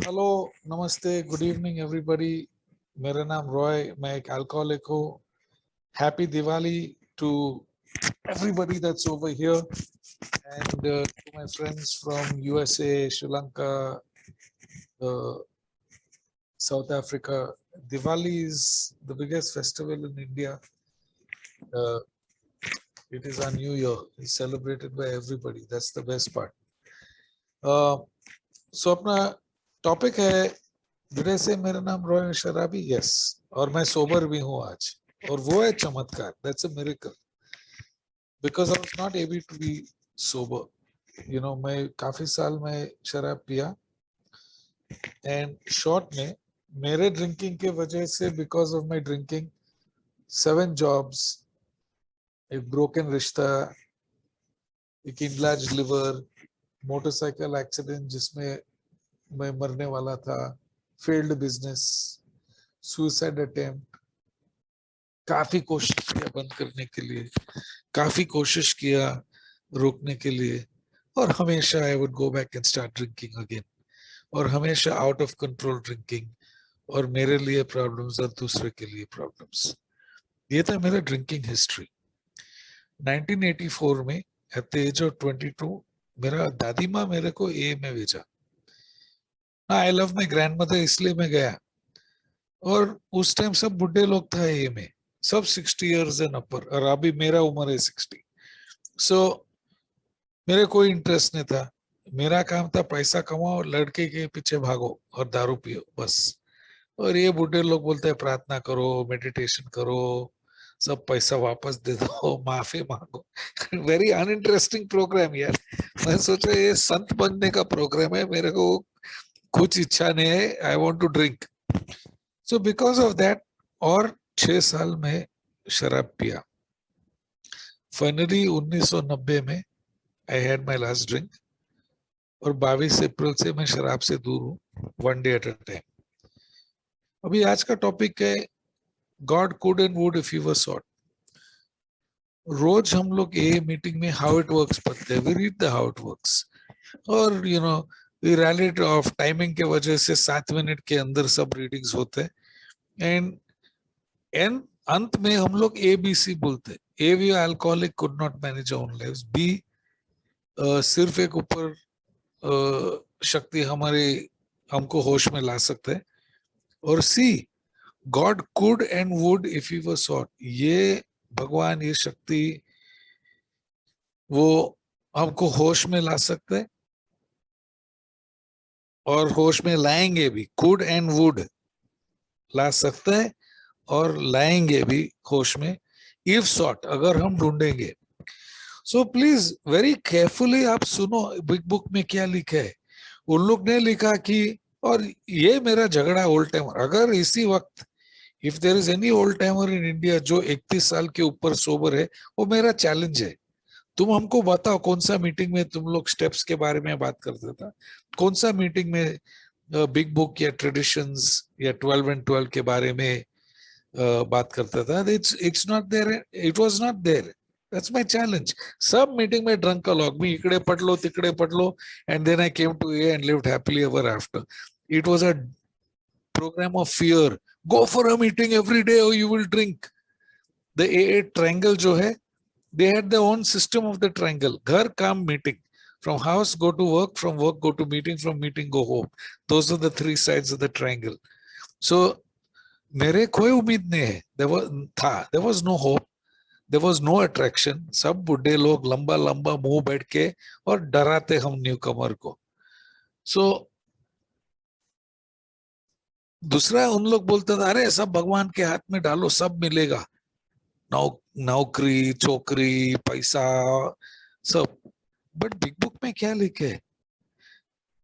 Hello, नमस्ते, good evening everybody. मेरा नाम रॉय, मैं एक अल्कोहलिक हूँ। Happy Diwali to everybody that's over here and to my friends from USA, Sri Lanka, uh, South Africa. Diwali is the biggest festival in India. Uh, it is our new year. It's celebrated by everybody. That's the best part. Uh, so अपना topic है, विनय से मेरा नाम रॉय शराबी, yes, और मैं sober भी हूँ आज, और वो है चमत्कार। That's a miracle because I was not able to be sober. मैं काफी साल में शराब पिया, एंड शॉर्ट में मेरे ड्रिंकिंग के वजह से, because of my drinking, 7 jobs, एक ब्रोकन रिश्ता, एक इनलार्ज लिवर, मोटरसाइकिल एक्सीडेंट जिसमें मैं मरने वाला था, फेल्ड बिजनेस, सुसाइड अटेम्प्ट, काफी कोशिश किया बंद करने के लिए, काफी कोशिश किया रोकने के लिए, और हमेशा I would go back and start drinking again, और हमेशा आउट ऑफ कंट्रोल ड्रिंकिंग, और मेरे लिए प्रॉब्लम्स और दूसरे के लिए प्रॉब्लम्स। ये था मेरा ड्रिंकिंग हिस्ट्री। 1984 में एट द एज ऑफ 22 मेरा दादी माँ मेरे को ए में भेजा। I love my grand mother, इसलिए मैं गया। और उस टाइम सब बुढ़े लोग था ए में, सब 60 इयर्स एंड अपर, और अभी मेरा उम्र है 60। सो मेरे कोई इंटरेस्ट नहीं था। मेरा काम था पैसा कमाओ, लड़के के पीछे भागो और दारू पियो, बस। और ये बुढ़े लोग बोलते हैं प्रार्थना करो, मेडिटेशन करो, सब पैसा वापस दे दो, माफी मांगो। वेरी अनइंटरेस्टिंग प्रोग्राम यार। मैं सोचा ये संत बनने का प्रोग्राम है, मेरे को कुछ इच्छा नहीं है, I want to drink. So because of that, और 6 साल में शराब पिया। फाइनली 1990 में I had my last drink, और 22 अप्रैल से मैं शराब से दूर हूँ, one day at a time. अभी आज का टॉपिक है God could and would if you were sought. रोज हम लोग ये मीटिंग में हाउ इट वर्क्स पढ़ते हैं, we read the how it works, और वी रैली ऑफ टाइमिंग के वजह से 7 मिनट के अंदर सब रीडिंग्स होते हैं, एंड एंड अंत में हम लोग ए बी सी बोलते। A, we alcoholic could not manage own lives. B, सिर्फ एक ऊपर शक्ति हमारे हमको होश में ला सकते हैं। और C, God could and would if you were sought. ये भगवान, ये शक्ति, वो हमको होश में ला सकते हैं, और होश में लाएंगे भी। कुड एंड वुड ला सकते हैं और लाएंगे भी होश में, इफ सॉट, अगर हम ढूंढेंगे। सो प्लीज वेरी केयरफुली आप सुनो बिग बुक में क्या लिखा है। उन लोग ने लिखा कि, और ये मेरा झगड़ा ओल्ड टाइमर, अगर इसी वक्त if there is any old timer in India जो 31 साल के ऊपर सोबर है, वो मेरा चैलेंज है। तुम हमको बताओ कौन सा मीटिंग में तुम लोग स्टेप्स के बारे में बात करते था, कौन सा मीटिंग में बिग बुक या ट्रेडिशंस या 12 एंड 12 के बारे में बात करता था। It's not there, it was not there. That's my challenge. सब मीटिंग में ड्रंक अलॉग मी, इकडे पढ़ लो तिकडे पढ़ लो, and then I came to A and lived happily ever after. It was a programme of fear. Go for a meeting every day और you will drink. The A triangle जो है, they had their own system of the triangle. Ghar, kam, meeting. From house go to work, from work go to meeting, from meeting go home. Those are the 3 sides of the triangle. So मेरे कोई उम्मीद नहीं है, there was no hope, there was no attraction। सब बुढ़े लोग लंबा लंबा मुंह बैठ के और डराते हम न्यू कमर को। सो दूसरा, उन लोग बोलते थे अरे सब भगवान के हाथ में डालो, सब मिलेगा, नौकरी, छोकरी, पैसा, सब। बट बिग बुक में क्या लिखे है?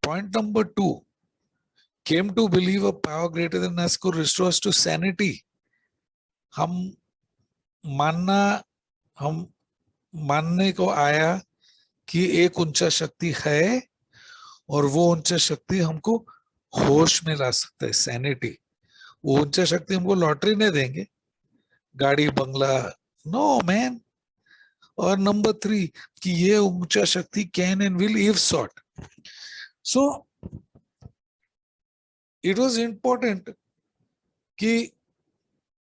Point number 2, came to believe a power greater than us could restore us to sanity। हम मानना हम मानने को आया कि एक ऊंचा शक्ति है, और वो ऊंचा शक्ति हमको होश में ला सकता है, सैनिटी। वो ऊंचा शक्ति हमको लॉटरी नहीं देंगे, गाड़ी बंगला, नो मैन। और नंबर 3, कि ये ऊंचा शक्ति can and will if sought. So it was important कि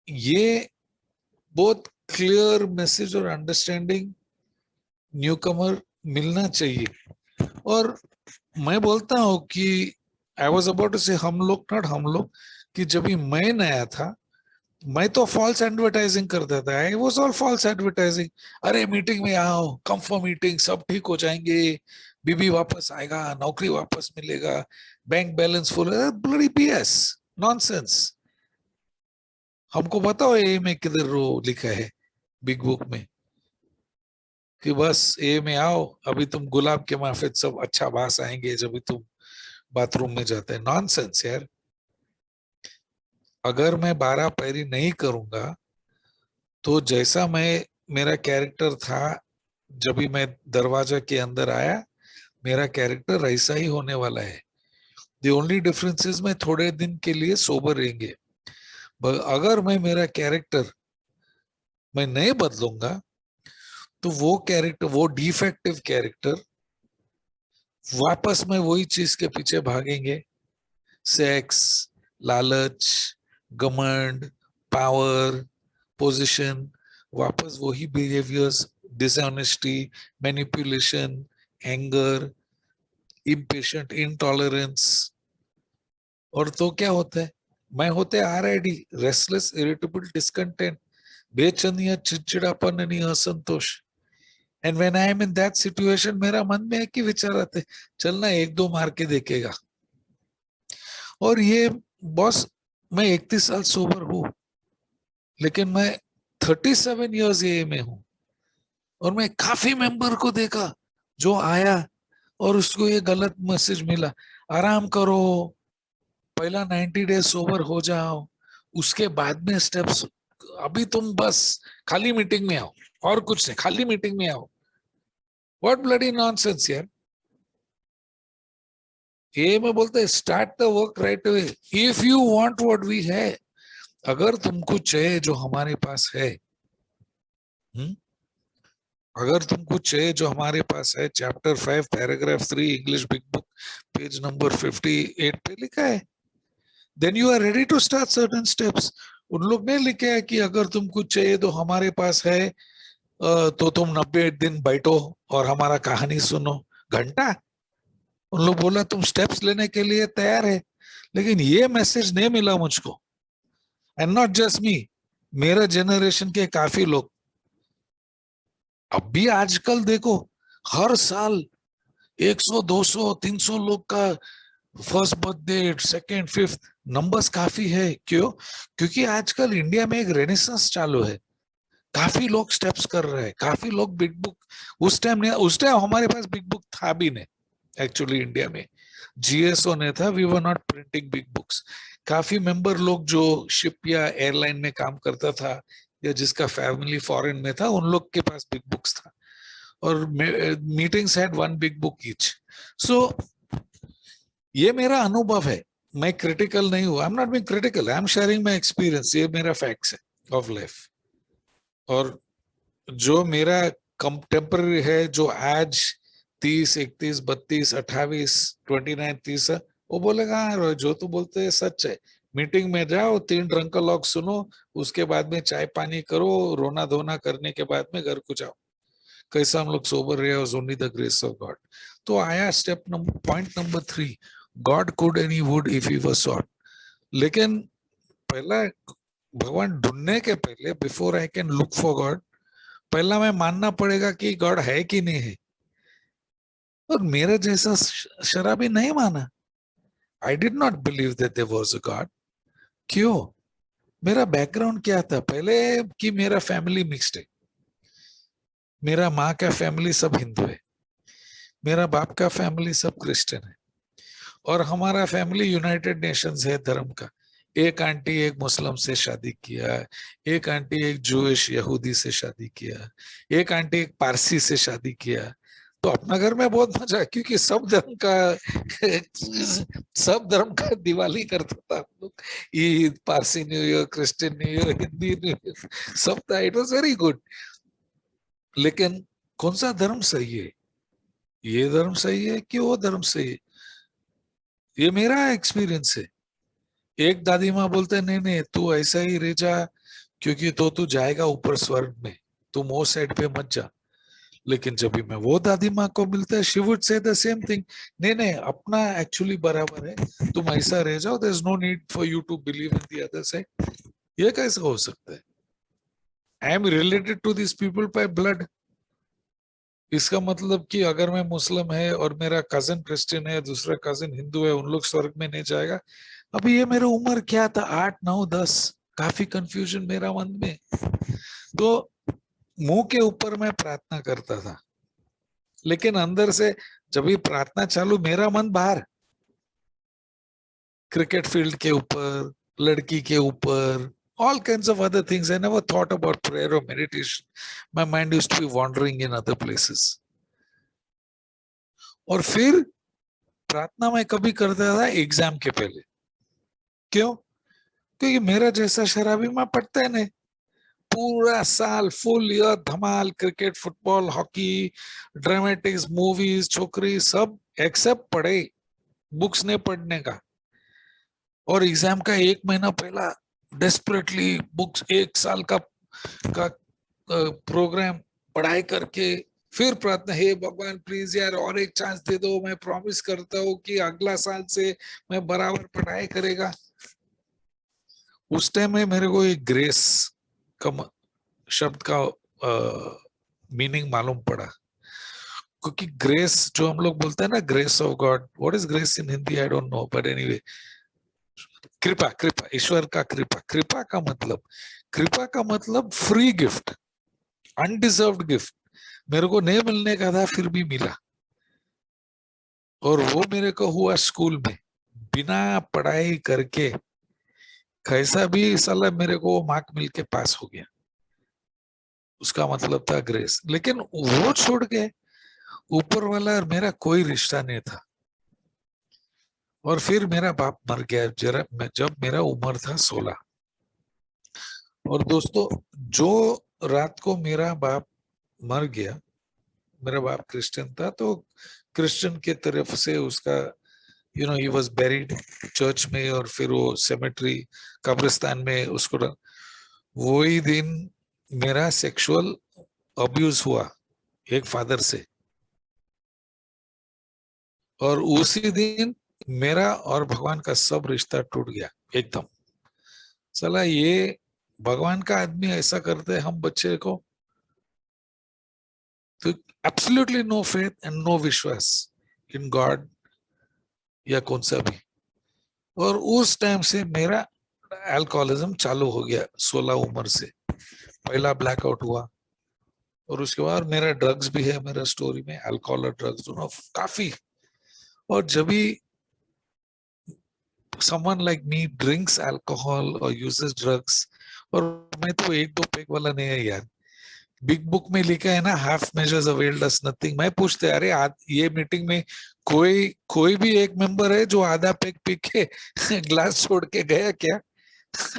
ये बहुत क्लियर मैसेज और अंडरस्टैंडिंग न्यू कमर मिलना चाहिए। और मैं बोलता हूं कि आई वॉज अबाउट टू से हम लोग, नॉट हम लोग, कि जब भी मैं नया था मैं तो फॉल्स एडवर्टाइजिंग करता था। I was all false advertising. अरे मीटिंग में आओ, कम फॉर मीटिंग, सब ठीक हो जाएंगे, बीबी वापस आएगा, नौकरी वापस मिलेगा, bank balance full. Bloody BS, nonsense. हमको बताओ ए में किधर रो लिखा है बिग बुक में कि बस ए में आओ, अभी तुम गुलाब के माफिक सब अच्छा बास आएंगे जब भी तुम बाथरूम में जाते हैं। नॉनसेंस यार। अगर मैं 12 पैरी नहीं करूंगा तो जैसा मैं, मेरा कैरेक्टर था जब भी मैं दरवाजा के अंदर आया, मेरा कैरेक्टर ऐसा ही होने वाला है। द ओनली डिफरेंस इज मैं थोड़े दिन के लिए सोबर रहेंगे। अगर मैं मेरा कैरेक्टर मैं नहीं बदलूंगा तो वो कैरेक्टर, वो डिफेक्टिव कैरेक्टर वापस में वही चीज के पीछे भागेंगे। सेक्स, लालच, घमंड, पावर, पोजीशन, वापस वही behaviours, dishonesty, manipulation, anger, impatient, intolerance. और तो क्या होता है, मैं होते आरआईडी, रेस्टलेस, इरिटेबल, डिस्कंटेंट, बेचैनिया, चिड़चिड़ापन यानी असंतोष। And when I am in that situation, मेरा मन में एक ही विचार आते हैं, चलना एक दो मार के देखेगा। और ये बॉस, मैं 31 साल सोबर हूं, लेकिन मैं 37 इयर्स ये में हूं। और मैं काफी मेंबर को देखा जो आया और उसको ये गलत मैसेज मिला, आराम करो, पहला 90 डेज सोबर हो जाओ, उसके बाद में स्टेप्स। अभी तुम बस खाली मीटिंग में आओ, और कुछ नहीं, खाली मीटिंग में आओ। व्हाट ब्लडी नॉनसेंस यार। ये मैं बोलता है, start the work right away if you want what we है। अगर तुमको चाहिए जो हमारे पास है, हुँ? अगर तुमको चाहिए जो हमारे पास है, chapter 5 paragraph 3 English big book page number 58 पे लिखा है, then you are ready to start certain steps. उन लोग ने लिखा है कि अगर तुमको चाहिए तो हमारे पास है, तो तुम 90 दिन बैठो और हमारा कहानी सुनो। घंटा उन लोग बोला तुम स्टेप्स लेने के लिए तैयार है। लेकिन ये मैसेज नहीं मिला मुझको। एंड नॉट जस्ट मी, मेरा जनरेशन के काफी लोग। अब भी आजकल देखो, हर साल 100 200 300 लोग का first birthday, second, fifth, numbers काफी है। क्यों? क्योंकि आजकल इंडिया में एक रेनेसांस चालू है। काफी लोग स्टेप्स कर रहे हैं, काफी लोग बिग बुक। उस टाइम नहीं, उस टाइम हमारे पास बिग बुक था भी नहीं एक्चुअली इंडिया में। जीएसओ ने था, we were not printing big books. काफी मेंबर लोग जो शिप या एयरलाइन में काम करता था या जिसका फैमिली फॉरेन में था, उन लोग के पास बिग बुक्स था। और meetings had one big book each. So ये मेरा अनुभव है। मैं क्रिटिकल नहीं हूं, I am not being critical, I am sharing my experience. ये मेरा फैक्ट्स है ऑफ लाइफ। और जो मेरा कंटेम्पररी है, जो आज 30 31 32 28 29 30, वो बोलेगा हाँ रोहित, जो तू बोलते है सच है। मीटिंग में जाओ, 3 ड्रंक सुनो, उसके बाद में चाय पानी करो, रोना धोना करने के बाद में घर को जाओ। कैसा हम लोग सोबर रहे, was only the grace of God. तो आया step number, point number 3, God could and he would if he was sought. लेकिन पहला, भगवान ढूंढने के पहले, before I can look for God, पहला मैं मानना पड़ेगा कि गॉड है कि नहीं है। और मेरे जैसा शराबी नहीं माना। I did not believe that there was a God. क्यों? मेरा बैकग्राउंड क्या था पहले, कि मेरा फैमिली मिक्स्ड है। मेरा माँ का फैमिली सब हिंदू है, मेरा बाप का फैमिली सब क्रिश्चियन है, और हमारा फैमिली यूनाइटेड नेशंस है धर्म का। एक आंटी एक मुस्लिम से शादी किया, एक आंटी एक जूइश यहूदी से शादी किया, एक आंटी एक पारसी से शादी किया। तो अपना घर में बहुत मजा है, क्योंकि सब धर्म का सब धर्म का दिवाली करता था हम लोग। Eid, Parsi new year, Christian new year, Hindi new year, सब था। It was very good. लेकिन कौन सा धर्म सही है, ये धर्म सही है कि वो धर्म सही है, ये मेरा एक्सपीरियंस है। एक दादी माँ बोलते नहीं नहीं तू ऐसा ही रह जा, क्योंकि तो तू जाएगा ऊपर स्वर्ग में, तुम वो साइड पे मत जा। लेकिन जब भी मैं वो दादी माँ को मिलता है, she would say the same thing, नहीं नहीं अपना एक्चुअली बराबर है, तुम ऐसा रह जाओ, there is no need for you to believe in the other side. ये कैसे हो सकता है? I am related to this people by blood. इसका मतलब कि अगर मैं मुस्लिम है और मेरा कजिन क्रिश्चियन है, दूसरा कजिन हिंदू है, उन लोग स्वर्ग में नहीं जाएगा। अभी ये मेरा उम्र क्या था, 8 9 10, काफी कंफ्यूजन मेरा मन में। तो मुंह के ऊपर मैं प्रार्थना करता था, लेकिन अंदर से जब ये प्रार्थना चालू, मेरा मन बाहर, क्रिकेट फील्ड के ऊपर, लड़की के ऊपर, all kinds of other things. I never thought about prayer or meditation. My mind used to be wandering in other places. और फिर प्रार्थना मैं कभी करता था एग्जाम के पहले। क्यों? क्योंकि मेरा जैसा शराबी मैं पढ़ता है नहीं। पूरा साल फुल ईयर धमाल, cricket, football, hockey, dramatics, movies, छोकरी, सब एक्सेप्ट पढ़े, बुक्स नहीं पढ़ने का। और एग्जाम का 1 महीना पहला डेस्परेटली बुक्स, 1 साल का प्रोग्राम पढ़ाई करके, फिर प्रार्थना, हे भगवान प्लीज यार और एक चांस दे दो, मैं प्रॉमिस करता हूँ कि अगला साल से मैं बराबर पढ़ाई करेगा। उस टाइम में मेरे को एक ग्रेस का शब्द का मीनिंग मालूम पड़ा। क्योंकि ग्रेस जो हम लोग बोलते हैं ना, grace of God, what is grace in Hindi I don't know, but anyway, कृपा, कृपा, ईश्वर का कृपा। कृपा का मतलब फ्री गिफ्ट, अनडिजर्व्ड गिफ्ट। मेरे को नहीं मिलने का था फिर भी मिला, और वो मेरे को हुआ स्कूल में, बिना पढ़ाई करके। कैसा भी साला मेरे को मार्क मिल के पास हो गया, उसका मतलब था ग्रेस। लेकिन वो छोड़ के ऊपर वाला और मेरा कोई रिश्ता नहीं था। और फिर मेरा बाप मर गया जरा, जब मेरा उम्र था 16। और दोस्तों, जो रात को मेरा बाप मर गया, मेरा बाप क्रिश्चियन था, तो क्रिश्चियन के तरफ से उसका ही वाज बेरिड चर्च में, और फिर वो सेमेट्री, कब्रिस्तान में उसको वही दिन मेरा सेक्सुअल अब्यूज हुआ एक फादर से। और उसी दिन मेरा और भगवान का सब रिश्ता टूट गया एकदम। चला ये भगवान का आदमी ऐसा करते हम बच्चे को, तो absolutely no faith and no विश्वास इन गॉड या कौन सा भी। और उस टाइम से मेरा अल्कोहलिज्म चालू हो गया, 16 उम्र से पहला ब्लैकआउट हुआ। और उसके बाद मेरा ड्रग्स भी है मेरा स्टोरी में, अल्कोहल और ड्रग्स दोनों काफी। और जब भी someone like me drinks alcohol or uses drugs, और मैं तो 1 2 पैक वाला नहीं है यार। बिग बुक में लिखा है ना, half measures availed us nothing. मैं पूछते अरे ये मीटिंग में कोई कोई भी एक मेंबर है जो आधा पैक पी के ग्लास छोड़ के गया क्या?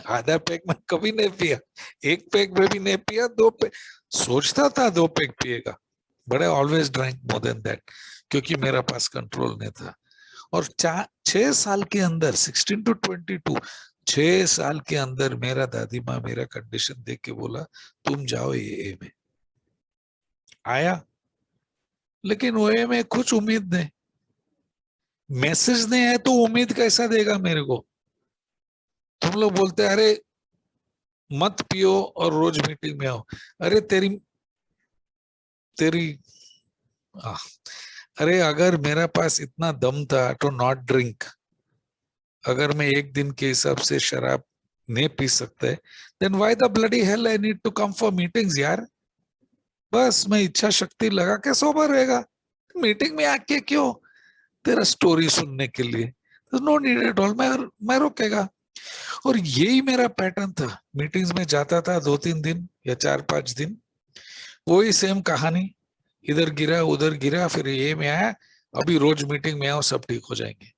आधा पैक में कभी नहीं पिया, 1 पैक में भी नहीं पिया, 2 पैक सोचता था 2 पैक पिएगा, but I always drank more than that, क्योंकि मेरा पास कंट्रोल नहीं था। और 6 साल के अंदर, 16 to 22, 6 साल के अंदर मेरा दादी माँ मेरा कंडीशन देख के बोला तुम जाओ ये में। आया, लेकिन वो में कुछ उम्मीद नहीं, मैसेज नहीं है तो उम्मीद कैसा देगा मेरे को? तुम लोग बोलते अरे मत पियो और रोज मीटिंग में आओ। अरे तेरी तेरी आ, अरे अगर मेरा पास इतना दम था टू नॉट ड्रिंक, अगर मैं एक दिन के हिसाब से शराब नहीं पी सकते, then why the bloody hell I need to come for meetings यार। बस मैं इच्छा शक्ति लगा के सोबर रहेगा, मीटिंग में आके क्यों तेरा स्टोरी सुनने के लिए, नो नीड एट ऑल। मैं रोकेगा। और यही मेरा पैटर्न था, मीटिंग्स में जाता था 2 3 दिन या 4 5 दिन, वही सेम कहानी, इधर गिरा उधर गिरा, फिर ये में आया, अभी रोज मीटिंग में आओ सब ठीक हो जाएंगे।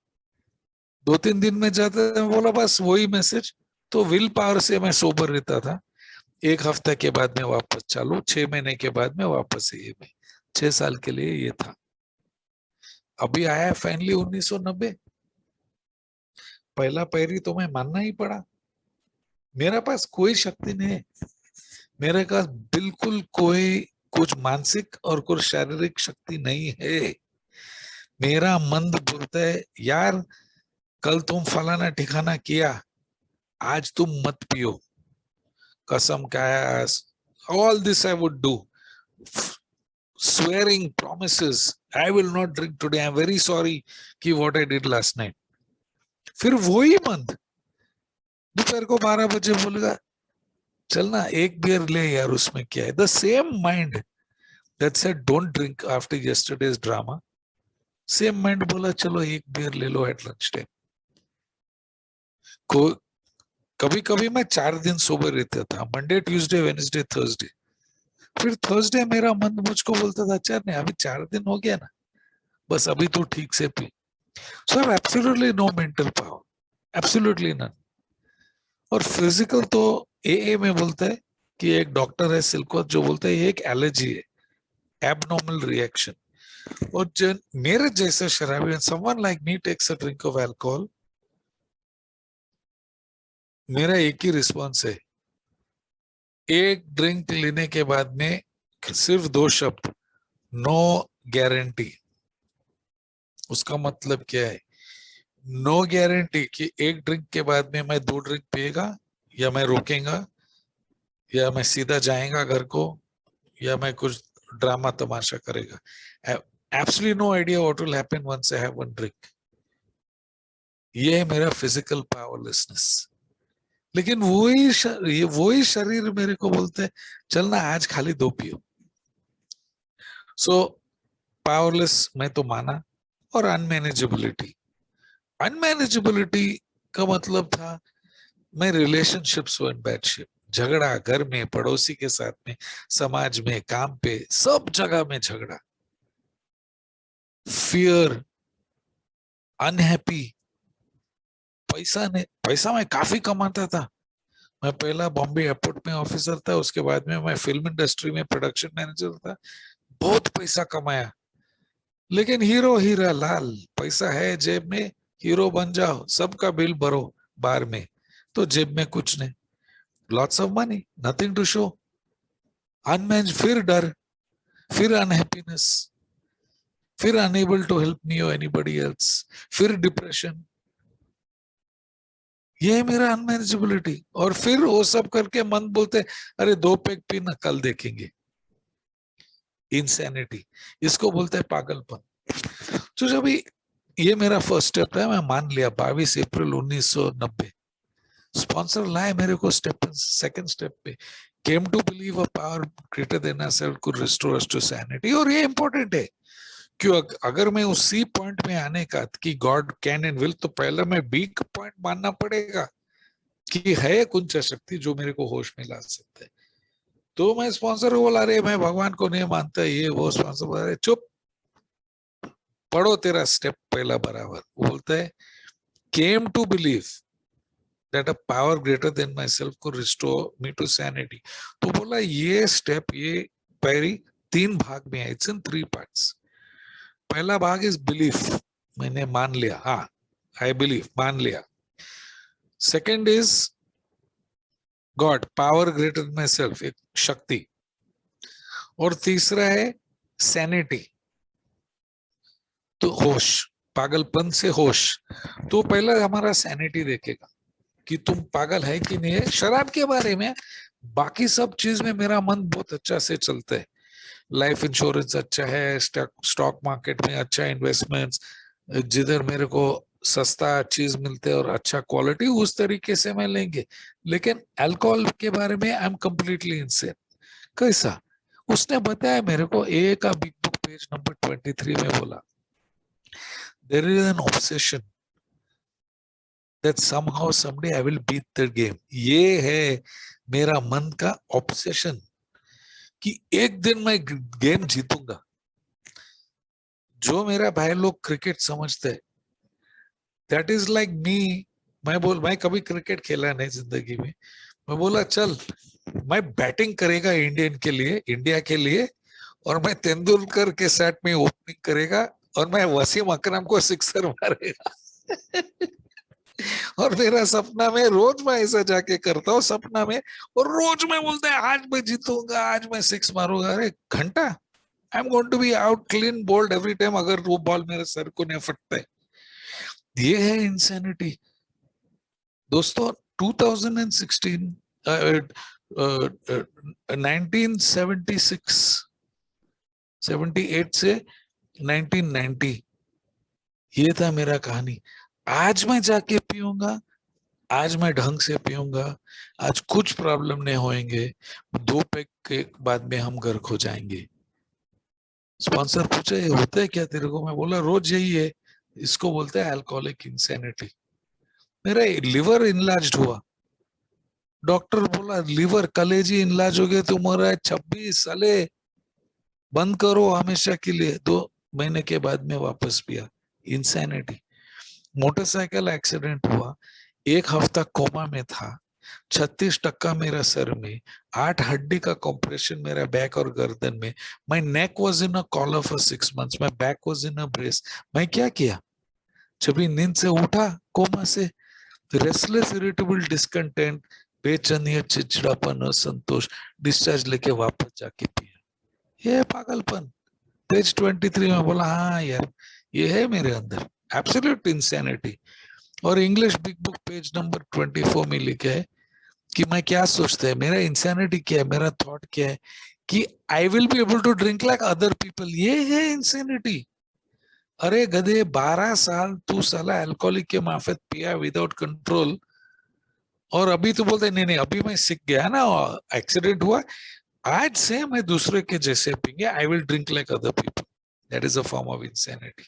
2 3 दिन में जाता था, बोला बस वही मैसेज। तो विल पावर से मैं सोबर रहता था। 1 हफ्ते के बाद में वापस चालू, 6 महीने के बाद में वापस ये में, 6 साल के लिए ये था। अभी आया फाइनली 1990। पहला पैरी तो मैं मानना ही पड़ा। मेरे पास कोई शक्ति नहीं है, मेरे पास बिल्कुल कोई कुछ मानसिक और कुछ शारीरिक शक्ति नहीं है। मेरा मन बोलता है यार कल तुम फलाना ठिकाना किया, आज तुम मत पियो, कसम का, all this I would do, swearing promises, I will not drink today, I'm very sorry कि what I did last night। फिर वही मन दोपहर को 12 बजे बोलेगा चलना एक बियर ले यार, उसमें क्या है। The same mind that said don't drink after yesterday's drama, same mind बोला चलो एक बियर ले लो एट लंच टाइम। को कभी कभी मैं 4 दिन सोबर रहता था, मंडे ट्यूसडे वेडनेसडे थर्सडे। फिर थर्सडे मेरा मन मुझको बोलता था अच्छा नहीं अभी 4 दिन हो गया ना, बस अभी तो ठीक से पी। So I have absolutely no mental power, absolutely none. और फिजिकल तो ए में बोलता है कि एक डॉक्टर है सिल्कवत जो बोलता है ये एक एलर्जी है, एबनॉर्मल रिएक्शन। और जन मेरे जैसे शराबी, someone like me takes a drink of alcohol, मेरा एक ही रिस्पॉन्स है, एक ड्रिंक लेने के बाद में सिर्फ 2 शब्द, नो गारंटी। उसका मतलब क्या है? नो गारंटी कि एक ड्रिंक के बाद में मैं 2 ड्रिंक पिएगा, या मैं रोकेगा, या मैं सीधा जाएगा घर को, या मैं कुछ ड्रामा तमाशा करेगा। Absolutely no idea what will happen once I have one drink. ये है मेरा फिजिकल पावरलेसनेस। लेकिन वही शरीर मेरे को बोलते हैं चलना आज खाली 2 पियो। सो पावरलेस मैं तो माना। और अनमैनेजेबिलिटी, अनमैनेजेबिलिटी का मतलब था मैं relationships were in bad shape. झगड़ा घर में, पड़ोसी के साथ में, समाज में, काम पे, सब जगह में झगड़ा, फियर, अनहैप्पी। पैसा मैं काफी कमाता था। मैं पहला बॉम्बे एयरपोर्ट में ऑफिसर था, उसके बाद में मैं फिल्म इंडस्ट्री में प्रोडक्शन मैनेजर था, बहुत पैसा कमाया। लेकिन हीरो हीरा लाल, पैसा है जेब में, हीरो बन जाओ, सबका बिल भरो बार में, तो जेब में कुछ नहीं। Lots of money, nothing to show. Unmanaged, फिर डर, फिर अनहैप्पीनेस, फिर अनएबल टू हेल्प मी और एनीबॉडी एल्स, फिर डिप्रेशन। ये है मेरा अनमैनेजेबिलिटी। और फिर वो सब करके मन बोलते अरे 2 पैग पीना कल देखेंगे। इंसैनिटी, इसको बोलते हैं पागलपन। तो जब ये मेरा फर्स्ट स्टेप था, मैं मान लिया 22 अप्रैल 1990। स्पॉन्सर लाए मेरे को स्टेप सेकंड स्टेप पे, came to believe a power greater than ourselves could restore us to sanity. और ये इंपॉर्टेंट है क्यों, अगर मैं उसी पॉइंट में आने का कि गॉड कैन एंड विल, तो पहले मैं बीक पॉइंट मानना पड़ेगा कि है कुछ शक्ति जो मेरे को होश में ला सकता है। तो मैं स्पॉन्सर को बोला अरे मैं भगवान को नहीं मानता, ये वो। स्पॉन्सर बोला अरे चुप, पढ़ो तेरा स्टेप पहला बराबर। बोलता है came to believe that a power greater than myself could restore me to sanity। तो बोला ये स्टेप, ये पैरी 3 भाग में है, इट्स इन 3 पार्ट्स। पहला भाग इज बिलीफ, मैंने मान लिया, हाँ आई बिलीव, मान लिया। Second is God, power greater then my self, एक शक्ति। और तीसरा है सैनिटी, तो होश, पागलपन से होश। तो पहला हमारा सैनिटी देखेगा कि तुम पागल है कि नहीं है शराब के बारे में। बाकी सब चीज में मेरा मन बहुत अच्छा से चलता है। लाइफ इंश्योरेंस अच्छा है, स्टॉक मार्केट में अच्छा इन्वेस्टमेंट्स, जिधर मेरे को सस्ता चीज मिलते है और अच्छा क्वालिटी, उस तरीके से मैं लेंगे। लेकिन अल्कोहल के बारे में आई एम कंप्लीटली इनसेन। कैसा? उसने बताया मेरे को, ए का बिग बुक पेज नंबर 23 में बोला there is an obsession that somehow someday I will beat the game। ये है मेरा मन का ऑब्सेशन कि एक दिन मैं गेम जीतूंगा। जो मेरा भाई लोग क्रिकेट समझते हैं, दैट इज लाइक मी। मैं कभी क्रिकेट खेला नहीं जिंदगी में। मैं बोला चल मैं बैटिंग करेगा इंडियन के लिए, इंडिया के लिए, और मैं तेंदुलकर के सेट में ओपनिंग करेगा, और मैं वसीम अकरम को सिक्सर मारेगा। और मेरा सपना में रोज मैं ऐसा जाके करता हूँ सपना में, और रोज मैं बोलता है आज मैं जीतूंगा, आज मैं सिक्स मारूंगा। अरे घंटा, I am going to be out clean bold every time अगर वो बॉल मेरे सर को नहीं फटता है। ये है इंसैनिटी दोस्तों। 2016 1976 78 से 1990, ये था मेरा कहानी। आज मैं जाके पीऊंगा, आज मैं ढंग से पीऊंगा, आज कुछ प्रॉब्लम नहीं होएंगे, 2 पैक के बाद में हम घर खो जाएंगे। स्पॉन्सर पूछे ये होता है क्या तेरे को, मैं बोला रोज यही है, इसको बोलते हैं अल्कोहलिक इंसैनिटी। मेरा लिवर इनलार्ज हुआ, डॉक्टर बोला लिवर कलेजी इनलार्ज हो गया तुम्हारा, 26 साले बंद करो हमेशा के लिए। 2 महीने के बाद में वापस पिया। इंसैनिटी। मोटरसाइकिल एक्सीडेंट हुआ, 1 हफ्ता कोमा में था, 36% मेरा सर में, 8 हड्डी का कॉम्प्रेशन मेरा बैक और गर्दन में। My neck was in a collar for 6 months, my back was in a brace. मैं क्या किया, जब भी नींद से उठा कोमा से, रेस्टलेस इरिटेबल डिस्कंटेंट, बेचैनी चिड़चिड़ापन असंतोष, डिस्चार्ज लेके वापस जाके पिया। ये है पागलपन। पेज 23 में बोला हाँ यार ये है मेरे अंदर एब्सोल्यूट इंसैनिटी। और English big book page number 24 में लिखा है कि मैं क्या सोचता है, मेरा इंसैनिटी क्या है, मेरा थॉट क्या है कि I will be able to drink like other people. ये है इंसैनिटी। अरे गधे, 12 साल तू साला अल्कोहलिक के माफिक पिया विदाउट कंट्रोल, और अभी तो बोलते नहीं नहीं अभी मैं सीख गया ना, एक्सीडेंट हुआ, आज से मैं दूसरे के जैसे पीएंगे, I will drink like other people. That is a form of insanity.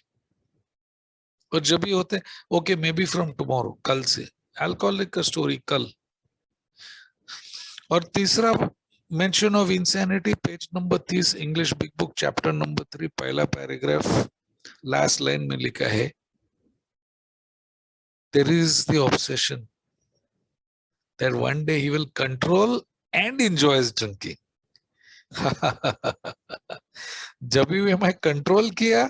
और जब भी होते okay maybe from tomorrow, कल से अल्कोहलिक का स्टोरी कल। और तीसरा mention of insanity page number 30 English big book chapter number 3 पहला पैराग्राफ लास्ट लाइन में लिखा है, there is the obsession that one day he will control and enjoys drinking. जब भी मैं कंट्रोल किया,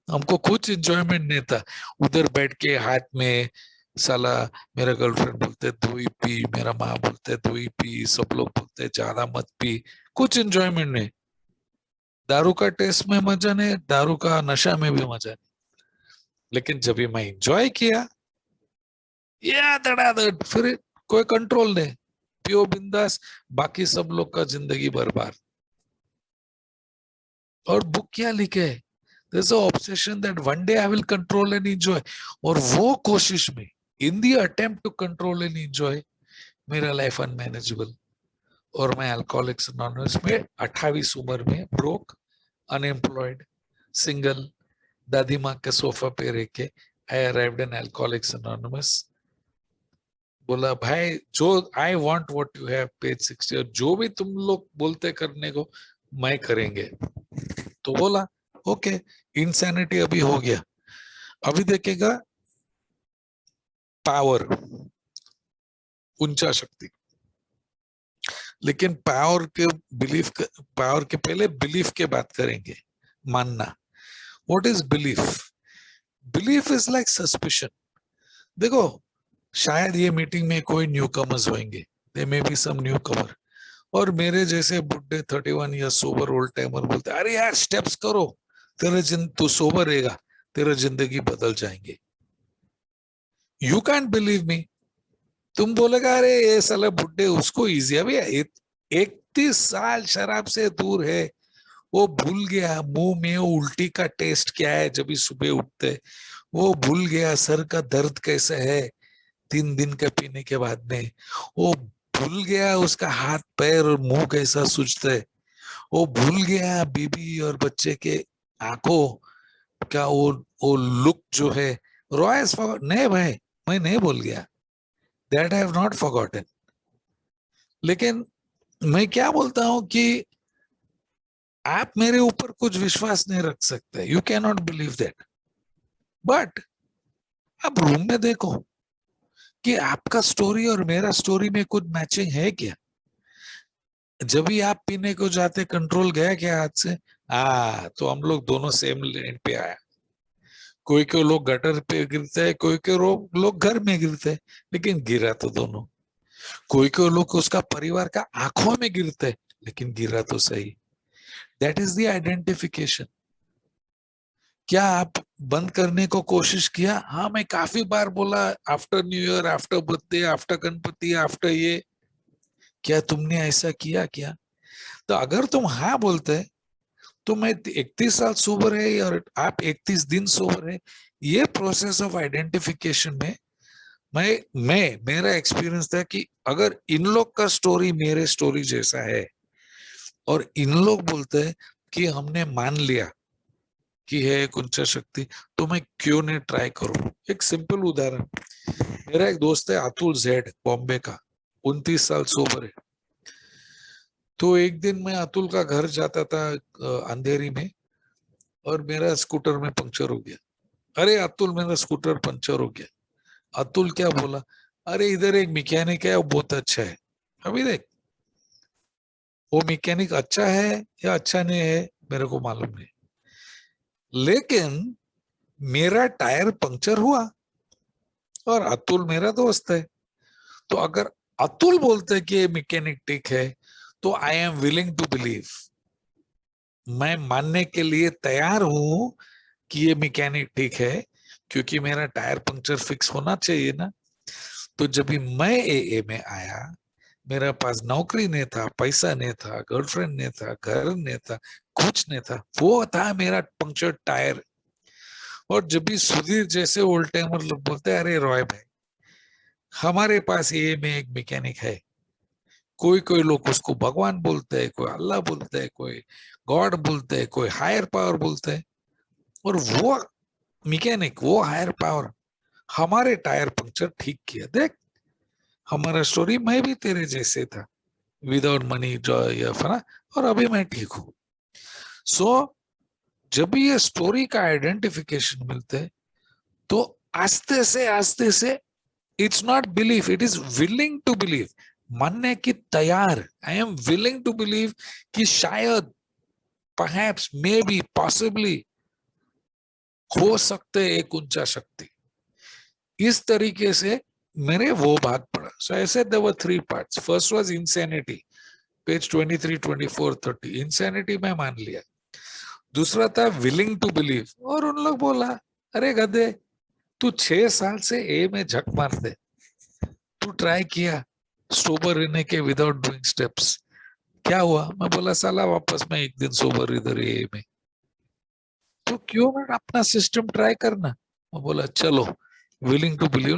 हमको कुछ एंजॉयमेंट नहीं था। उधर बैठ के हाथ में साला, मेरा गर्लफ्रेंड बोलते दो ही पी, मेरा माँ बोलते दो ही पी, सब लोग बोलते ज्यादा मत पी, कुछ एंजॉयमेंट नहीं। दारू का टेस्ट में मजा नहीं, दारू का नशा में भी मजा नहीं। लेकिन जब भी मैं एंजॉय किया, या धड़ाधड़, फिर कोई कंट्रोल नहीं, पियो बिंदास, बाकी सब लोग का जिंदगी बर्बाद। और बुक क्या लिखे है, there's an obsession that one day I will control and enjoy। और वो कोशिश में, in the attempt to control and enjoy, मेरा लाइफ अनमैनेजेबल। और मैं अल्कोहलिक्स अनोनिमस में 28 उम्र में ब्रोक, अनएम्प्लॉयड, सिंगल, दादी माँ के सोफा पे रह के आई अराइव्ड इन अल्कोहलिक्स अनोनिमस। बोला भाई जो I want what you have page 60, और जो भी तुम लोग बोलते करने को मैं करेंगे। तो बोला ओके, इंसैनिटी अभी हो गया। अभी देखेगा पावर, ऊंचा शक्ति। लेकिन पावर के पावर के पहले बिलीफ के बात करेंगे, मानना। What is belief? Belief is like suspicion. देखो शायद ये मीटिंग में कोई न्यू कमर्स होंगे, दे मे बी सम न्यू कमर, और मेरे जैसे बुढ़े 31 या सोबर ओल्ड टाइमर बोलते अरे यार स्टेप्स करो, तू सोबर रहेगा, तेरा जिंदगी बदल जाएंगे। You can't believe me. तुम बोलेगा अरे ये साला बुड्ढे, उसको इजी है भैया, 31 साल शराब से दूर है, वो भूल गया मुंह में उल्टी का टेस्ट क्या है जब भी सुबह उठते, वो भूल गया सर का दर्द कैसा है 3 दिन का पीने के बाद में, वो भूल गया उसका हाथ पैर और मुंह कैसा सूझता है, वो भूल गया बीबी और बच्चे के आंखों का वो लुक जो है। रॉयस नहीं भाई, मैं नहीं भूल गया, that I have not forgotten. लेकिन मैं क्या बोलता हूं कि आप मेरे ऊपर कुछ विश्वास नहीं रख सकते, you can not believe that, but अब रूम में देखो कि आपका स्टोरी और मेरा स्टोरी में कुछ मैचिंग है क्या? जब भी आप पीने को जाते कंट्रोल गया क्या हाथ से? तो हम लोग दोनों सेम लाइन पे आया। कोई कोई लोग गटर पे गिरते हैं, कोई कोई लोग घर में गिरते हैं, लेकिन गिरा तो दोनों। कोई कोई लोग उसका परिवार का आंखों में गिरते हैं, लेकिन गिरा तो सही। That is the identification. क्या आप बंद करने को कोशिश किया? हाँ, मैं काफी बार बोला, after new year, after birthday, after Ganpati, after ये। क्या तुमने ऐसा किया क्या? तो अगर तुम हाँ बोलते तो मैं 31 साल सोबर है और आप 31 दिन सोबर है, ये प्रोसेस ऑफ आइडेंटिफिकेशन में मेरा एक्सपीरियंस था कि अगर इन लोग का स्टोरी मेरे स्टोरी जैसा है और इन लोग बोलते हैं कि हमने मान लिया कि है कुंचा शक्ति, तो मैं क्यों नहीं ट्राई करूं? एक सिंपल उदाहरण, मेरा एक दोस्त है अतुल जेड, बॉम्बे का, 29 साल सोबर है। तो एक दिन मैं अतुल का घर जाता था अंधेरी में, और मेरा स्कूटर में पंक्चर हो गया। अरे अतुल, मेरा स्कूटर पंक्चर हो गया। अतुल क्या बोला? अरे इधर एक मैकेनिक है, वो बहुत अच्छा है। अभी देख, वो मैकेनिक अच्छा है या अच्छा नहीं है मेरे को मालूम नहीं, लेकिन मेरा टायर पंक्चर हुआ और अतुल मेरा दोस्त है। तो अगर अतुल बोलते कि ये मैकेनिक ठीक है, तो I am willing to believe, मैं मानने के लिए तैयार हूं कि ये मैकेनिक ठीक है, क्योंकि मेरा टायर पंक्चर फिक्स होना चाहिए ना। तो जब भी मैं एए में आया, मेरे पास नौकरी नहीं था, पैसा नहीं था, गर्लफ्रेंड नहीं था, घर नहीं था, कुछ नहीं था, वो था मेरा पंक्चर टायर। और जब भी सुधीर जैसे ओल्ड टाइमर लोग बोलते हैं, अरे रॉय भाई, हमारे पास ये में एक मैकेनिक है। कोई कोई लोग उसको भगवान बोलते हैं, कोई अल्लाह बोलते हैं, कोई गॉड बोलते हैं, कोई हायर पावर बोलते हैं। और वो मैकेनिक, वो हायर पावर हमारे टायर पंक्चर ठीक किया। देख, हमारा स्टोरी, मैं भी तेरे जैसे था, विदाउट मनी जॉय या फना, और अभी मैं ठीक हूं। सो जब भी ये स्टोरी का आइडेंटिफिकेशन मिलते है, तो आस्ते से it's not belief, it is willing to believe, मानने की तैयार। I am willing to believe कि शायद, परहैप्स, मे बी, पॉसिबली हो सकते एक ऊंचा शक्ति। इस तरीके से मैंने वो भाग पढ़ा। सो ऐसे there were 3 parts. First was insanity, page 23, 24, 30। Insanity में मान लिया। दूसरा था विलिंग टू बिलीव, और उन लोग बोला, अरे गधे, तू 6 साल से ए में झक मार दे, तू ट्राई किया सोबर रहने के विदाउट डूइंग स्टेप्स, क्या हुआ? मैं बोला, साला वापस मैं एक दिन सोबर इधर ए में, तो क्यों ना अपना सिस्टम ट्राई करना? मैं बोला चलो, विलिंग टू बिलीव।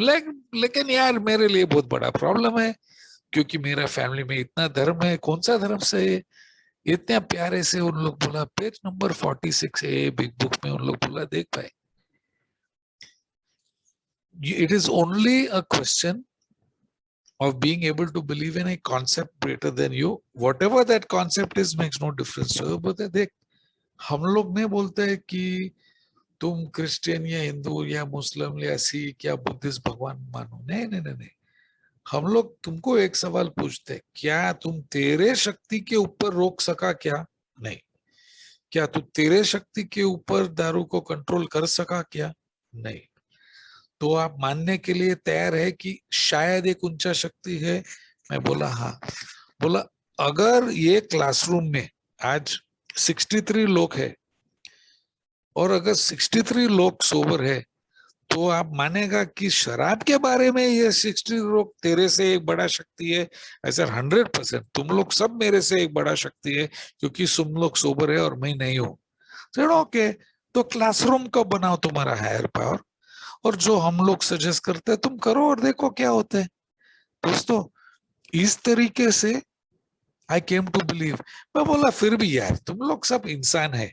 लेकिन यार मेरे लिए बहुत बड़ा प्रॉब्लम है, क्योंकि मेरा फैमिली में इतना धर्म है, कौन सा धर्म से है? इतने प्यारे से उन लोग बोला, page number 46 a big book में उन लोग बोला, देख भाई, it is only a question of being able to believe in a concept greater than you. Whatever that concept is makes no difference to you. बोलते देख, हम लोग नहीं बोलते हैं कि तुम क्रिश्चियन या हिंदू या मुस्लिम या सिख या बुद्धिस्ट भगवान मानो। नहीं नहीं नहीं नहीं, हम लोग तुमको एक सवाल पूछते हैं, क्या तुम तेरे शक्ति के ऊपर रोक सका क्या? नहीं। क्या तू तेरे शक्ति के ऊपर दारू को कंट्रोल कर सका क्या? नहीं। तो आप मानने के लिए तैयार है कि शायद एक ऊंचा शक्ति है? मैं बोला हाँ। बोला, अगर ये क्लासरूम में आज 63 लोग है, और अगर 63 लोग सोबर है, तो आप मानेगा कि शराब के बारे में ये 60 लोग तेरे से एक बड़ा शक्ति है? ऐसा 100%, तुम लोग सब मेरे से एक बड़ा शक्ति है, क्योंकि तुम लोग सोबर है और मैं नहीं हूं। चलो ओके, तो क्लासरूम को बनाओ तुम्हारा हायर पावर, और जो हम लोग सजेस्ट करते हैं तुम करो, और देखो क्या होता है। दोस्तों, इस तरीके से आई केम टू बिलीव। मैं बोला, फिर भी यार तुम लोग सब इंसान है,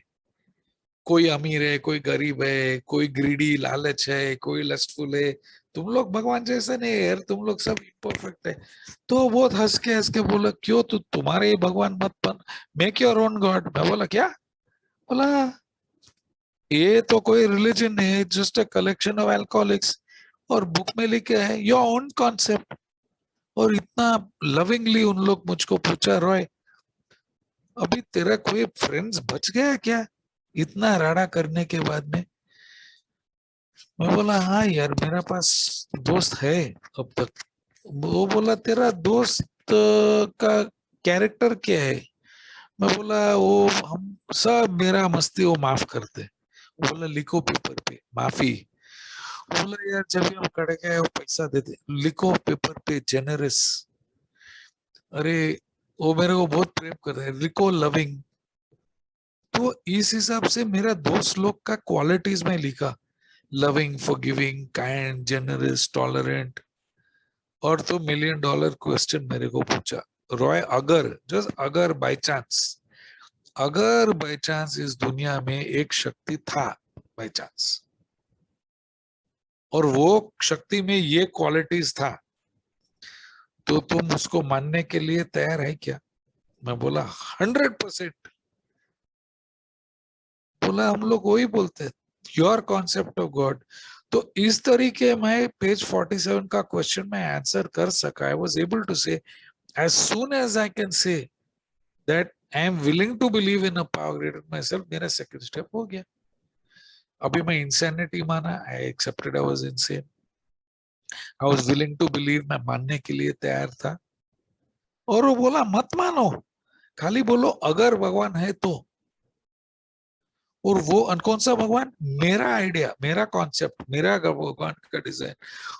कोई अमीर है, कोई गरीब है, कोई ग्रीडी लालच है, कोई लस्टफुल है, तुम लोग भगवान जैसे नहीं है यार, तुम लोग सब इम्परफेक्ट है। तो बहुत हंस के बोला, क्यों तू तुम्हारे ही भगवान मत बन, मेक योर ओन गॉड। मैं बोला क्या? बोला, ये तो कोई रिलीजन है, just a collection of alcoholics, और बुक में लिखे है योर ओन कॉन्सेप्ट। और इतना लविंगली उन लोग मुझको पूछा, रॉय अभी तेरा कोई फ्रेंड्स बच गया क्या इतना राड़ा करने के बाद में? मैं बोला हाँ यार मेरा पास दोस्त है अब तक। वो बोला तेरा दोस्त का कैरेक्टर क्या है? मैं बोला वो हम सब मेरा मस्ती वो माफ करते। वो बोला लिखो पेपर पे माफी। वो बोला यार जब भी हम कड़े गए वो पैसा देते, लिखो पेपर पे जेनरस। अरे वो मेरे को बहुत प्रेम करते हैं, लिखो लविंग। तो इस हिसाब से मेरा दोस्त लोग का क्वालिटीज में लिखा, loving, forgiving, kind, generous, tolerant. और तो $1,000,000 क्वेश्चन मेरे को पूछा, रॉय अगर जस्ट अगर बाय चांस, अगर बाय चांस इस दुनिया में एक शक्ति था, बाय चांस, और वो शक्ति में ये क्वालिटीज था, तो तुम उसको मानने के लिए तैयार है क्या? मैं बोला 100%। बोला हम लोग वही बोलते हैं, योर कॉन्सेप्ट ऑफ गॉड। तो इस तरीके मैं पेज 47 का क्वेश्चन में आंसर कर सका। आई वॉज एबल टू से as soon as I can say that I am willing to believe in a power greater than myself, मेरा सेकंड स्टेप हो गया। अभी मैं इंसैनिटी माना, I accepted I was insane, I was willing to believe, मैं मानने के लिए तैयार था। और वो बोला मत मानो, खाली बोलो अगर भगवान है तो। और वो कौन सा भगवान? मेरा आइडिया, मेरा कॉन्सेप्ट, मेरा भगवान का डिजाइन।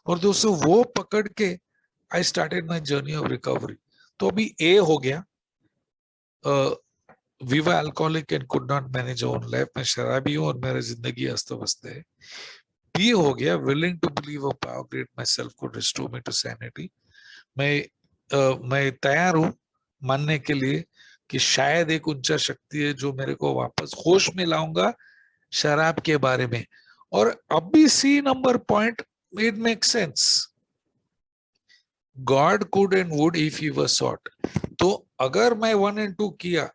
और दोस्तों वो पकड़ के I started my journey of recovery. तो अभी ए हो गया, we were alcoholic and could not manage own life, मैं शराबी हूं और मेरी जिंदगी अस्त व्यस्त है। बी हो गया, willing to believe a power great myself could restore me to sanity. मैं मैं तैयार हूं मानने के लिए कि शायद एक ऊंचा शक्ति है जो मेरे को वापस होश में लाऊंगा शराब के बारे में। और अब भी C number point, it make sense, God could and would if he was sought. तो अगर मैं 1 और 2 किया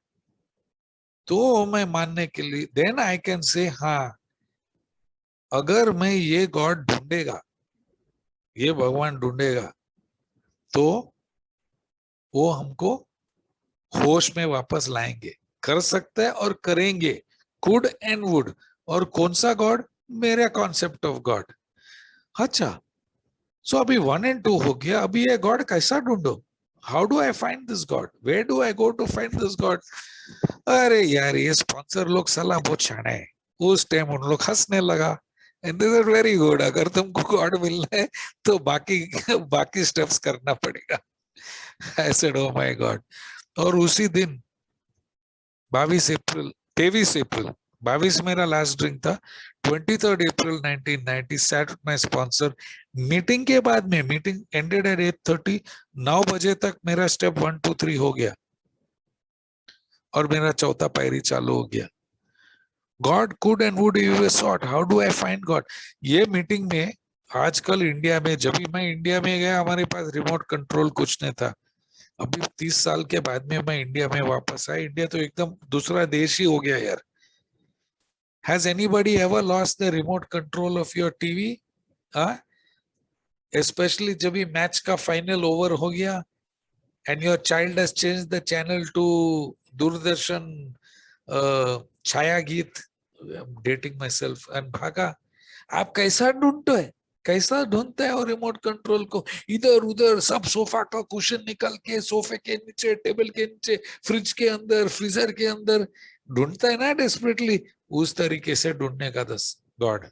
तो मैं मानने के लिए, देन आई कैन से हाँ, अगर मैं ये गॉड ढूंढेगा, ये भगवान ढूंढेगा, तो वो हमको होश में वापस लाएंगे, कर सकते हैं और करेंगे, कुड एंड वुड। और कौन सा गॉड? मेरा कॉन्सेप्ट ऑफ गॉड। अच्छा, सो अभी 1 और 2 हो गया, अभी ये गॉड कैसा ढूंढो? How do I find this God? Where do I go to find this God? अरे यार ये स्पॉन्सर लोग सलाह बहुत शाणे है। उस टाइम उन लोग हंसने लगा, and this is very good, अगर तुमको गॉड मिलना है तो बाकी बाकी स्टेप्स करना पड़ेगा। I said oh my God. और उसी दिन 22 अप्रैल, 23 अप्रैल, 22 मेरा लास्ट ड्रिंक था, 23 अप्रैल 1990 सैट माई स्पॉन्सर। मीटिंग के बाद में, मीटिंग एंडेड एट 8:30, 9 बजे तक मेरा स्टेप 1 2 3 हो गया और मेरा चौथा पायरी चालू हो गया। God could and would you sought, how do I find God? ये मीटिंग में आजकल इंडिया में, जब भी मैं इंडिया में गया हमारे पास रिमोट कंट्रोल कुछ नहीं था। अभी 30 साल के बाद में मैं इंडिया में वापस आया, इंडिया तो एकदम दूसरा देश ही हो गया यार। Has anybody ever lost the remote control of your TV? Specially जब भी मैच का फाइनल ओवर हो गया and your child has change the channel to Doordarshan Chhaya Geet, dating my self, and भागा। आप कैसा ढूंढते है, कैसा ढूंढता है और रिमोट कंट्रोल को? इधर उधर सब, सोफा का कुशन निकल के, सोफे के नीचे, टेबल के नीचे, फ्रिज के अंदर, फ्रीजर के अंदर ढूंढता है ना डेस्परेटली। उस तरीके से ढूंढने का दस God.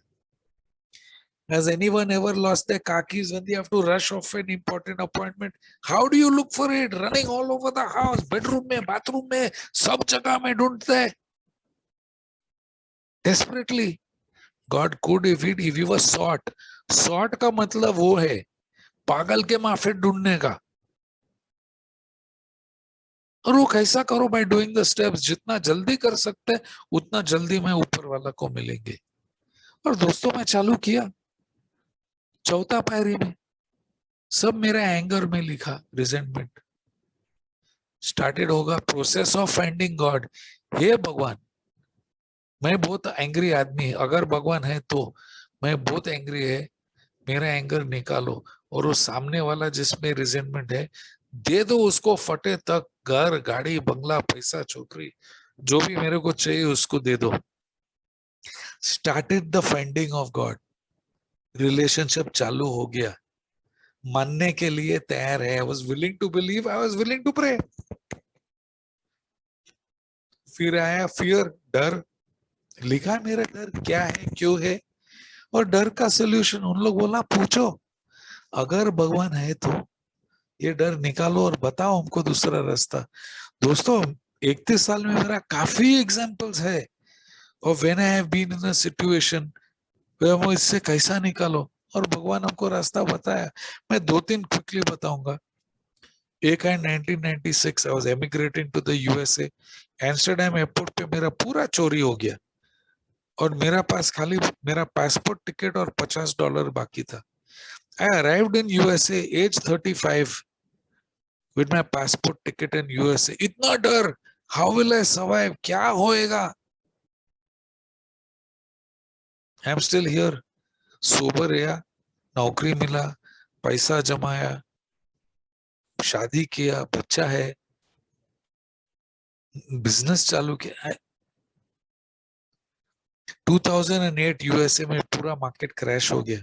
Has anyone ever lost their car keys when they have to rush off an important appointment? How do you look for it? Running all over the house, bedroom में, bathroom में, सब जगह में ढूंढते हैं desperately. God could if he was sought. Sought का मतलब वो है पागल के माफे ढूंढने का। और वो कैसा करो? बाय डूइंग द स्टेप्स, जितना जल्दी कर सकते हैं उतना जल्दी मैं ऊपर वाला को मिलेंगे। और दोस्तों मैं चालू किया चौथा पायरी में, सब मेरा एंगर में लिखा, रिजेंटमेंट स्टार्टेड होगा, प्रोसेस ऑफ फाइंडिंग गॉड। हे भगवान, मैं बहुत एंग्री आदमी, अगर भगवान है तो मैं बहुत एंग्री है, मेरा एंगर निकालो। और वो सामने वाला जिसमें रिजेंटमेंट है, दे दो उसको फटे तक, घर, गाड़ी, बंगला, पैसा, छोकरी, जो भी मेरे को चाहिए उसको दे दो। Started the finding of God. Relationship चालू हो गया, मानने के लिए तैयार है। I was willing to believe, I was willing to pray. फिर आया फियर, डर। लिखा मेरा डर क्या है, क्यों है, और डर का सोल्यूशन उन लोग बोला पूछो, अगर भगवान है तो ये डर निकालो और बताओ हमको दूसरा रास्ता। दोस्तों, 31 साल में मेरा काफी एग्जाम्पल्स है और when I have been in a situation हम इससे कैसा निकालो, और भगवान हमको रास्ता बताया। मैं दो तीन क्विकली बताऊंगा। एक है 1996, I was emigrating to the USA. Amsterdam airport पे मेरा पूरा चोरी हो गया और मेरा पास खाली मेरा पासपोर्ट टिकट और $50 बाकी था। I arrived in USA age 35 with my passport ticket in USA. इतना डर, हाउ विल आई सर्वाइव, क्या होएगा। I am still here, sober रहा, नौकरी मिला, पैसा जमाया, शादी किया, बच्चा है, बिजनेस चालू किया। 2008 यूएसए में पूरा मार्केट क्रैश हो गया।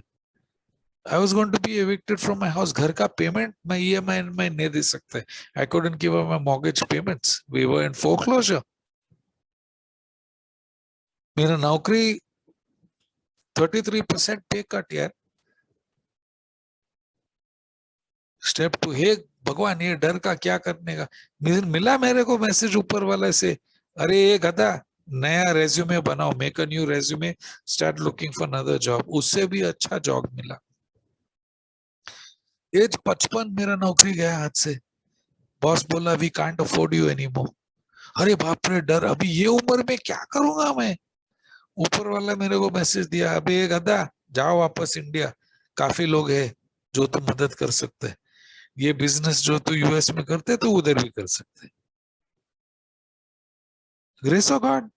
I was going to be evicted from my house. घर का पेमेंट मैं ईएमआई में नहीं दे सकते। I couldn't give up my mortgage payments, we were in foreclosure. मेरा नौकरी 33% पे कट यार। स्टेप टू, हे भगवान ये डर का क्या करने का। मिला मेरे को मैसेज ऊपर वाले से, अरे ये गधा, नया रेज्यूमे बनाओ, make a new resume, start looking for another job. उससे भी अच्छा जॉब मिला। एज 55 मेरा नौकरी गया हाथ से। बॉस बोला we can't afford you any more. अरे बाप रे, डर, अभी ये उम्र में क्या करूंगा मैं। ऊपर वाला मेरे को मैसेज दिया, अभी ये गधा, जाओ वापस इंडिया, काफी लोग हैं जो तुम मदद कर सकते हैं। ये बिजनेस जो तू यूएस में करते तो उधर भी कर सकते। Grace of God.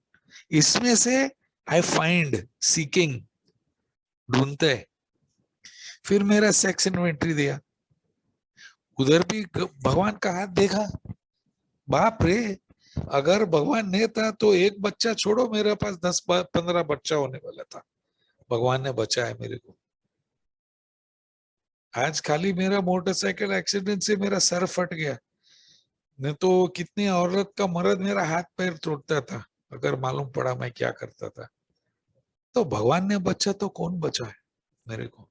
इसमें से आई फाइंड, सीकिंग, ढूंढते। फिर मेरा सेक्स इन्वेंट्री दिया, उधर भी भगवान का हाथ देखा। बाप रे, अगर भगवान नहीं था तो एक बच्चा छोड़ो, मेरे पास 10-15 बच्चा होने वाला था। भगवान ने बचाया मेरे को। आज खाली मेरा मोटरसाइकिल एक्सीडेंट से मेरा सर फट गया, नहीं तो कितनी औरत का मर्द मेरा हाथ पैर तोड़ता था अगर मालूम पड़ा मैं क्या करता था। तो भगवान ने बचा तो कौन बचा है मेरे को।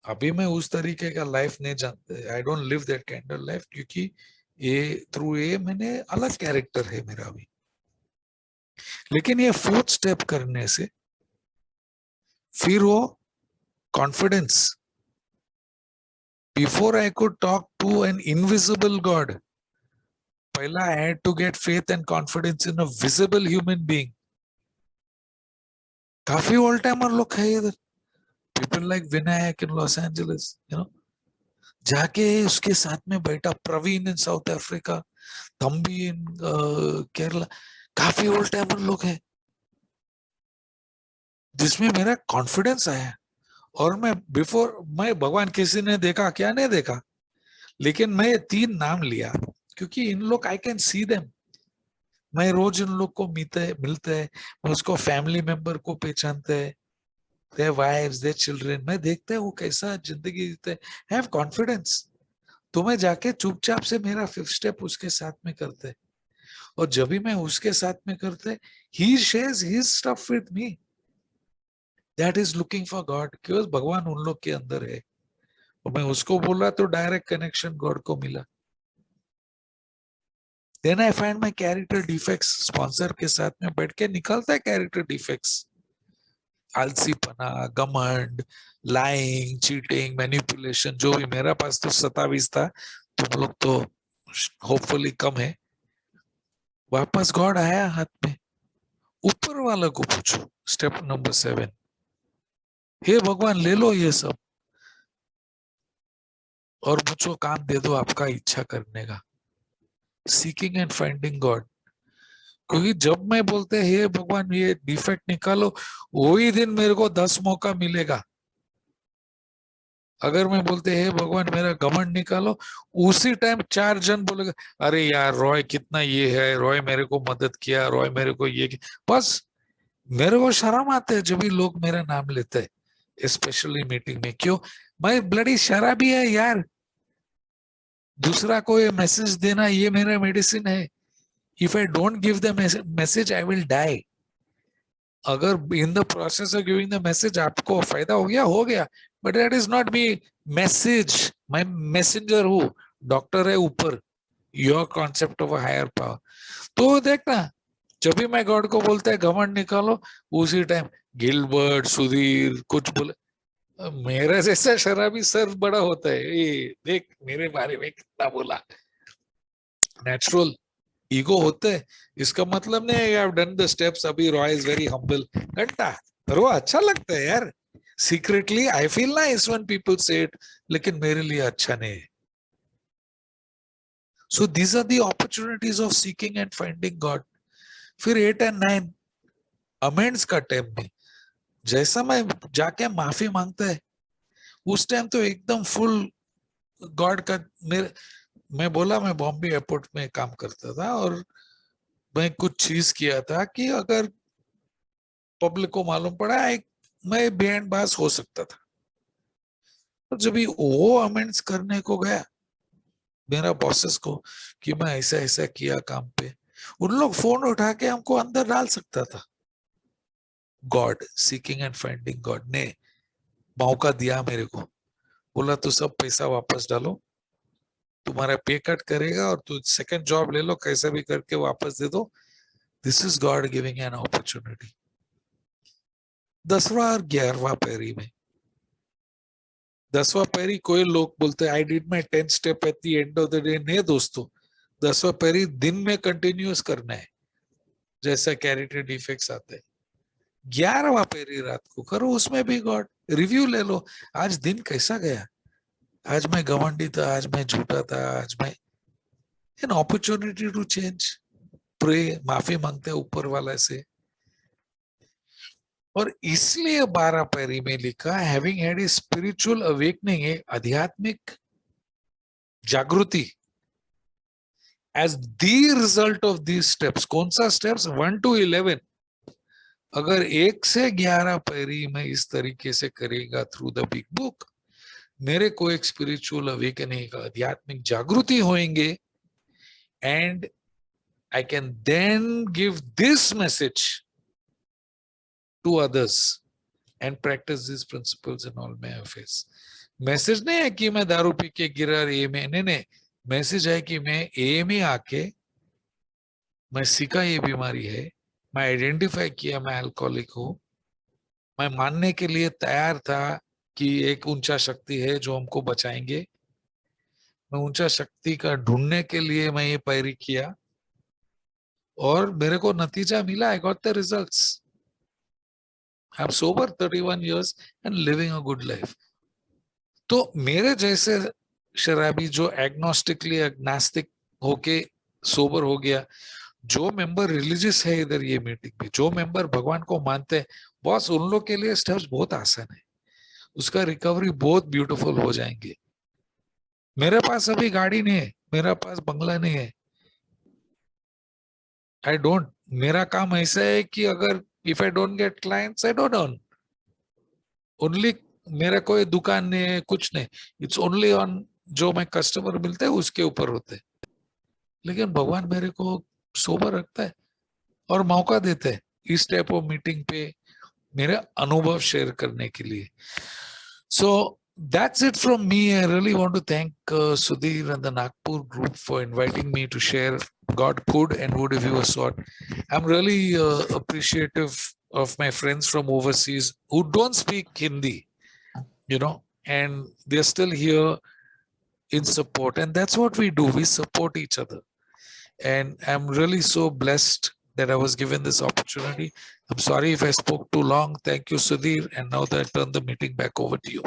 अभी मैं उस तरीके का लाइफ नहीं जानते, I don't live that kind of life, क्योंकि ये थ्रू ये मैंने अलग कैरेक्टर है मेरा अभी। लेकिन ये फोर्थ स्टेप करने से फिर वो confidence, before I could talk to an invisible God, पहला I had to get faith and confidence in a visible human being. काफी ओल्ड टाइमर लोग है इधर, people like Vinayak in Los Angeles, जाके उसके साथ में बैठा, Praveen in South Africa, Thambi in Kerala, काफी ओल्ड टाइमर लोग हैं जिसमें मेरा कॉन्फिडेंस आया। और मैं बिफोर, मैं भगवान किसी ने देखा क्या नहीं देखा, लेकिन मैं ये 3 नाम लिया क्योंकि इन लोग आई कैन सी देम। मैं रोज इन लोग को मिलते हैं, मैं उसको फैमिली मेंबर को पहचानते हैं, their wives, their children, मैं देखते हैं वो कैसा जिंदगी जीते हैं, हैव कॉन्फिडेंस। तो मैं जाके चुपचाप से मेरा 5th स्टेप उसके साथ में करते, और जब भी मैं उसके साथ में करते, he shares his stuff with me, that is looking for God, क्योंकि भगवान उन लोग के अंदर है। और मैं उसको बोला तो डायरेक्ट कनेक्शन गॉड को मिला। Then I find my character defects, sponsor के साथ में बैठ के निकलता है कैरेक्टर डिफेक्ट्स, आलसीपना, घमंड, लाइंग, चीटिंग, मैनिपुलेशन, जो भी। मेरा पास तो 27 था, तुम लोग तो होपफुली कम है। वापस गॉड आया हाथ में, ऊपर वाला को पूछो, स्टेप नंबर 7, हे भगवान ले लो ये सब और मुझको काम दे दो आपका इच्छा करने का। Seeking and finding God. क्योंकि जब मैं बोलते हे भगवान ये डिफेक्ट निकालो, वही दिन मेरे को 10 मौका मिलेगा। अगर मैं बोलते हे भगवान मेरा घमंड निकालो, उसी टाइम 4 जन बोलेगा, अरे यार रॉय कितना ये है, रॉय मेरे को मदद किया, रॉय मेरे को ये किया। बस मेरे को शर्म आते है जब भी लोग मेरा नाम लेते हैं, स्पेशली मीटिंग में। क्यों? मैं ब्लडी शराबी है यार, दूसरा को ये मैसेज देना ये मेरा मेडिसिन है। If I don't give the message I will die. अगर in the process of giving the message आपको फायदा हो गया, but that is not me message, मैं मैसेंजर हूँ, डॉक्टर है ऊपर, your concept of higher power. तो देखना, जब भी मैं गॉड को बोलता है घमंड निकालो, उसी टाइम गिलबर्ट सुधीर कुछ बोले, मेरा जैसा शराबी सर बड़ा होता है, ये देख मेरे बारे में कितना बोला। नेचुरल ईगो होता है, इसका मतलब नहीं है I have done the steps. अभी रॉय इज वेरी हम्बल, घंटा रो अच्छा लगता है यार, secretly I feel nice when people say it, लेकिन मेरे लिए अच्छा नहीं है। So these are the opportunities of seeking and finding God. फिर 8 और 9 अमेंड्स का टाइम में, जैसा मैं जाके माफी मांगता है, उस टाइम तो एकदम फुल गॉड का। मेरे मैं बोला मैं बॉम्बे एयरपोर्ट में काम करता था और मैं कुछ चीज किया था कि अगर पब्लिक को मालूम पड़ा मैं बैंड बाज हो सकता था। तो जब वो अमेंड्स करने को गया मेरा बॉसेस को कि मैं ऐसा ऐसा किया काम पे, उन लोग फोन उठा के हमको अंदर डाल सकता था। God, seeking and finding God ने मौका दिया मेरे को, बोला तो सब पैसा वापस डालो, तुम्हारा पे कट करेगा और तू सेकंड जॉब ले लो, कैसे भी करके वापस दे दो। This is God giving an opportunity. 10वां और 11वां पैरी में, 10वां पैरी कोई लोग बोलते हैं I did my 10 step at the end of the day. नहीं दोस्तों, 10वां पैरी दिन में कंटिन्यूस करना है, जैसा कैरेक्टर डिफेक्ट्स आते हैं। 11वां पैरी रात को करो, उसमें भी गॉड रिव्यू ले लो, आज दिन कैसा गया, आज मैं घमंडी था, आज मैं झूठा था, आज मैं an opportunity to change, pray, माफी मांगते ऊपर वाला से। और इसलिए 12 पैरी में लिखा having had a spiritual awakening, a आध्यात्मिक जागृति, as the result of these steps. कौन सा स्टेप्स? 1 to 11। अगर 1 से 11 पैरी में इस तरीके से करेगा थ्रू द बिग बुक, मेरे को एक स्पिरिचुअल अवेकनिंग, आध्यात्मिक जागृति होंगे, and I can then give this message to others and practice these principles in all my affairs. Message नहीं है कि मैं दारू पी के गिरा ए में, नहीं, मैसेज है कि मैं ए में आके मैं सीखा ये बीमारी है, मैं आइडेंटिफाई किया मैं अल्कोहलिक हूं, मैं मानने के लिए तैयार था कि एक ऊंचा शक्ति है जो हमको बचाएंगे, मैं ऊंचा शक्ति का ढूंढने के लिए मैं ये पैरी किया और मेरे को नतीजा मिला, I got the results. I'm sober 31 years and living a good life. तो मेरे जैसे शराबी जो एग्नोस्टिकली एग्नास्टिक होके सोबर हो गया, जो मेंबर रिलीजियस है इधर ये मीटिंग में, जो मेंबर भगवान को मानते हैं, बॉस उन लोग के लिए स्टेप्स बहुत आसान है, उसका रिकवरी बहुत ब्यूटीफुल हो जाएंगे। मेरे पास अभी गाड़ी नहीं है, मेरा पास बंगला नहीं है, आई डोंट, मेरा काम ऐसा है कि अगर if I don't get clients I don't earn, only मेरा कोई दुकान नहीं है, कुछ नहीं, इट्स ओनली ऑन जो मैं कस्टमर मिलते हैं उसके ऊपर होते हैं। लेकिन भगवान मेरे को सोबर रखता है और मौका देते हैं इस टाइप ऑफ मीटिंग पे मेरे अनुभव शेयर करने के लिए। सो that's it from me. I really want to thank Sudhir and the Nagpur group for inviting me to share God could and would if you were sought. I'm really appreciative of my friends from overseas who don't speak Hindi, and they're still here in support. And that's what we do. We support each other. And I'm really so blessed that I was given this opportunity. I'm sorry if I spoke too long. Thank you, Sudhir. And now that I turn the meeting back over to you.